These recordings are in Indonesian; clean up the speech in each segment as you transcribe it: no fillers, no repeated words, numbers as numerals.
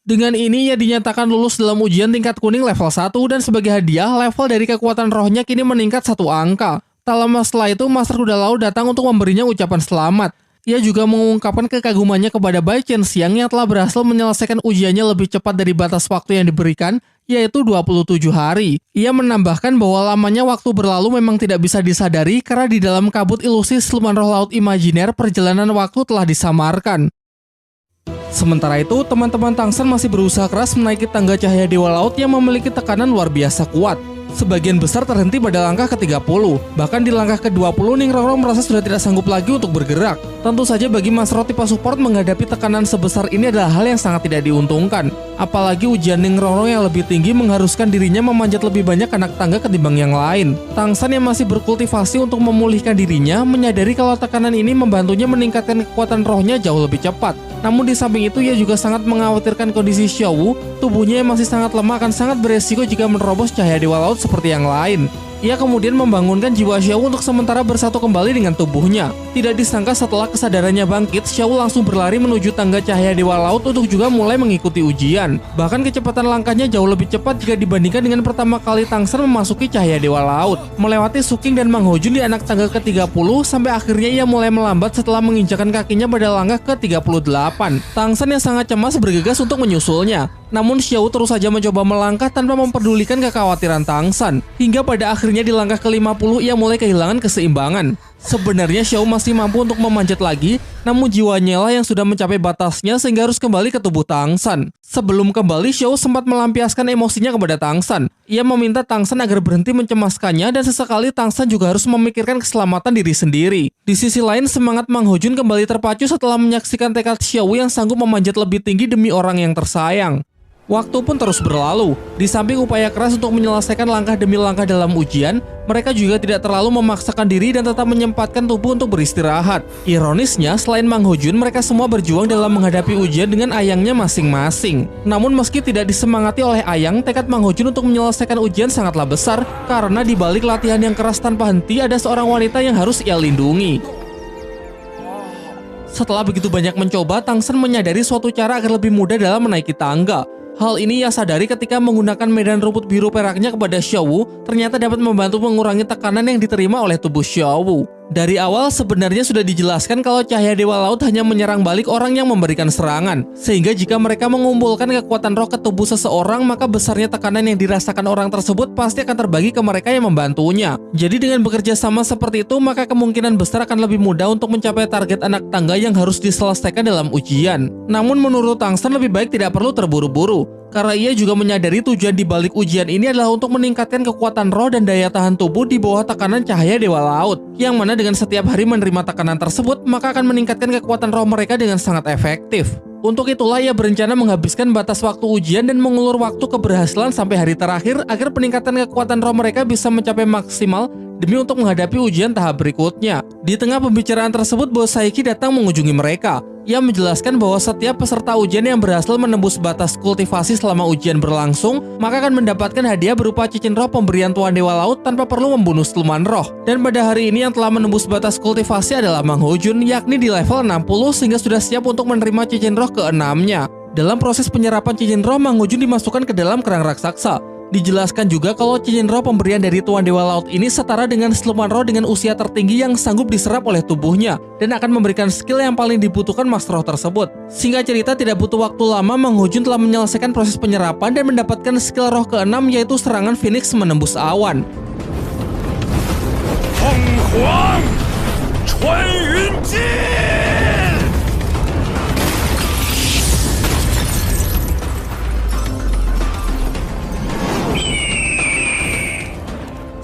Dengan ini ia dinyatakan lulus dalam ujian tingkat kuning level 1 dan sebagai hadiah level dari kekuatan rohnya kini meningkat 1 angka. Tak lama setelah itu Master Kuda Laut datang untuk memberinya ucapan selamat. Ia juga mengungkapkan kekagumannya kepada Bai Chen Xiang yang telah berhasil menyelesaikan ujiannya lebih cepat dari batas waktu yang diberikan, yaitu 27 hari. Ia menambahkan bahwa lamanya waktu berlalu memang tidak bisa disadari karena di dalam kabut ilusi siluman roh laut imajiner perjalanan waktu telah disamarkan. Sementara itu, teman-teman Tangsan masih berusaha keras menaiki tangga cahaya Dewa Laut yang memiliki tekanan luar biasa kuat. Sebagian besar terhenti pada langkah ke-30. Bahkan di langkah ke-20, Ning Roro merasa sudah tidak sanggup lagi untuk bergerak. Tentu saja bagi Mas Ro tipe support menghadapi tekanan sebesar ini adalah hal yang sangat tidak diuntungkan. Apalagi ujian Ning Roro yang lebih tinggi mengharuskan dirinya memanjat lebih banyak anak tangga ketimbang yang lain. Tangsan yang masih berkultivasi untuk memulihkan dirinya menyadari kalau tekanan ini membantunya meningkatkan kekuatan rohnya jauh lebih cepat. Namun di samping itu ia juga sangat mengkhawatirkan kondisi Xiao Wu, tubuhnya yang masih sangat lemah akan sangat beresiko jika menerobos cahaya Dewa Laut seperti yang lain. Ia kemudian membangunkan jiwa Xiao Wu untuk sementara bersatu kembali dengan tubuhnya. Tidak disangka setelah kesadarannya bangkit, Xiao Wu langsung berlari menuju tangga cahaya Dewa Laut untuk juga mulai mengikuti ujian. Bahkan kecepatan langkahnya jauh lebih cepat jika dibandingkan dengan pertama kali Tangsan memasuki cahaya Dewa Laut. Melewati Suking dan Mang Hojun di anak tangga ke-30 sampai akhirnya ia mulai melambat setelah menginjakan kakinya pada langkah ke-38. Tangsan yang sangat cemas bergegas untuk menyusulnya. Namun Xiao Wu terus saja mencoba melangkah tanpa memperdulikan kekhawatiran Tangsan. Hingga pada akhirnya di langkah ke-50 ia mulai kehilangan keseimbangan. Sebenarnya Xiao Wu masih mampu untuk memanjat lagi, namun jiwanya lah yang sudah mencapai batasnya sehingga harus kembali ke tubuh Tangsan. Sebelum kembali, Xiao Wu sempat melampiaskan emosinya kepada Tangsan. Ia meminta Tangsan agar berhenti mencemaskannya dan sesekali Tangsan juga harus memikirkan keselamatan diri sendiri. Di sisi lain, semangat Mang Hojun kembali terpacu setelah menyaksikan tekad Xiao Wu yang sanggup memanjat lebih tinggi demi orang yang tersayang. Waktu pun terus berlalu. Di samping upaya keras untuk menyelesaikan langkah demi langkah dalam ujian, mereka juga tidak terlalu memaksakan diri dan tetap menyempatkan tubuh untuk beristirahat. Ironisnya, selain Mang Hojun, mereka semua berjuang dalam menghadapi ujian dengan ayangnya masing-masing. Namun meski tidak disemangati oleh ayang, tekad Mang Hojun untuk menyelesaikan ujian sangatlah besar karena di balik latihan yang keras tanpa henti ada seorang wanita yang harus ia lindungi. Setelah begitu banyak mencoba, Tangsan menyadari suatu cara agar lebih mudah dalam menaiki tangga. Hal ini ia sadari ketika menggunakan medan rumput biru peraknya kepada Xiao Wu, ternyata dapat membantu mengurangi tekanan yang diterima oleh tubuh Xiao Wu. Dari awal sebenarnya sudah dijelaskan kalau cahaya Dewa Laut hanya menyerang balik orang yang memberikan serangan. Sehingga jika mereka mengumpulkan kekuatan roh ke tubuh seseorang, maka besarnya tekanan yang dirasakan orang tersebut pasti akan terbagi ke mereka yang membantunya. Jadi dengan bekerja sama seperti itu, maka kemungkinan besar akan lebih mudah untuk mencapai target anak tangga yang harus diselesaikan dalam ujian. Namun menurut Tangsan lebih baik tidak perlu terburu-buru, karena ia juga menyadari tujuan di balik ujian ini adalah untuk meningkatkan kekuatan roh dan daya tahan tubuh di bawah tekanan cahaya Dewa Laut, yang mana dengan setiap hari menerima tekanan tersebut, maka akan meningkatkan kekuatan roh mereka dengan sangat efektif. Untuk itulah ia berencana menghabiskan batas waktu ujian dan mengulur waktu keberhasilan sampai hari terakhir agar peningkatan kekuatan roh mereka bisa mencapai maksimal demi untuk menghadapi ujian tahap berikutnya. Di tengah pembicaraan tersebut, Bos Saiki datang mengunjungi mereka. Ia menjelaskan bahwa setiap peserta ujian yang berhasil menembus batas kultivasi selama ujian berlangsung, maka akan mendapatkan hadiah berupa cincin roh pemberian Tuan Dewa Laut tanpa perlu membunuh siluman roh. Dan pada hari ini yang telah menembus batas kultivasi adalah Mang Hojun, yakni di level 60 sehingga sudah siap untuk menerima cincin roh ke-6-nya. Dalam proses penyerapan cincin roh, Mang Hojun dimasukkan ke dalam kerang raksasa. Dijelaskan juga kalau cincin roh pemberian dari Tuan Dewa Laut ini setara dengan siluman roh dengan usia tertinggi yang sanggup diserap oleh tubuhnya dan akan memberikan skill yang paling dibutuhkan master roh tersebut. Singkat cerita, tidak butuh waktu lama, Mang Hojun telah menyelesaikan proses penyerapan dan mendapatkan skill roh ke-6, yaitu serangan Phoenix menembus awan.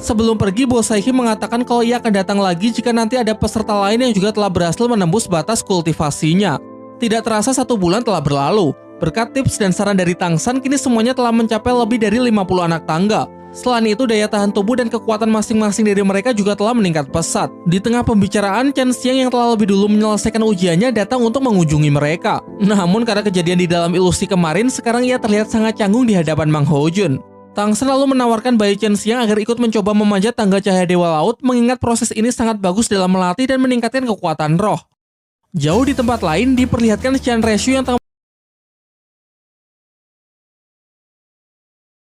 Sebelum pergi, Bos Saiki mengatakan kalau ia akan datang lagi jika nanti ada peserta lain yang juga telah berhasil menembus batas kultivasinya. Tidak terasa 1 bulan telah berlalu. Berkat tips dan saran dari Tangsan, kini semuanya telah mencapai lebih dari 50 anak tangga. Selain itu, daya tahan tubuh dan kekuatan masing-masing dari mereka juga telah meningkat pesat. Di tengah pembicaraan, Chen Xiang yang telah lebih dulu menyelesaikan ujiannya datang untuk mengunjungi mereka. Namun karena kejadian di dalam ilusi kemarin, sekarang ia terlihat sangat canggung di hadapan Mang Hojun. Tangsan lalu menawarkan Bai Chen Xiang agar ikut mencoba memanjat tangga cahaya Dewa Laut, mengingat proses ini sangat bagus dalam melatih dan meningkatkan kekuatan roh. Jauh di tempat lain, diperlihatkan Qian Reshu yang tengah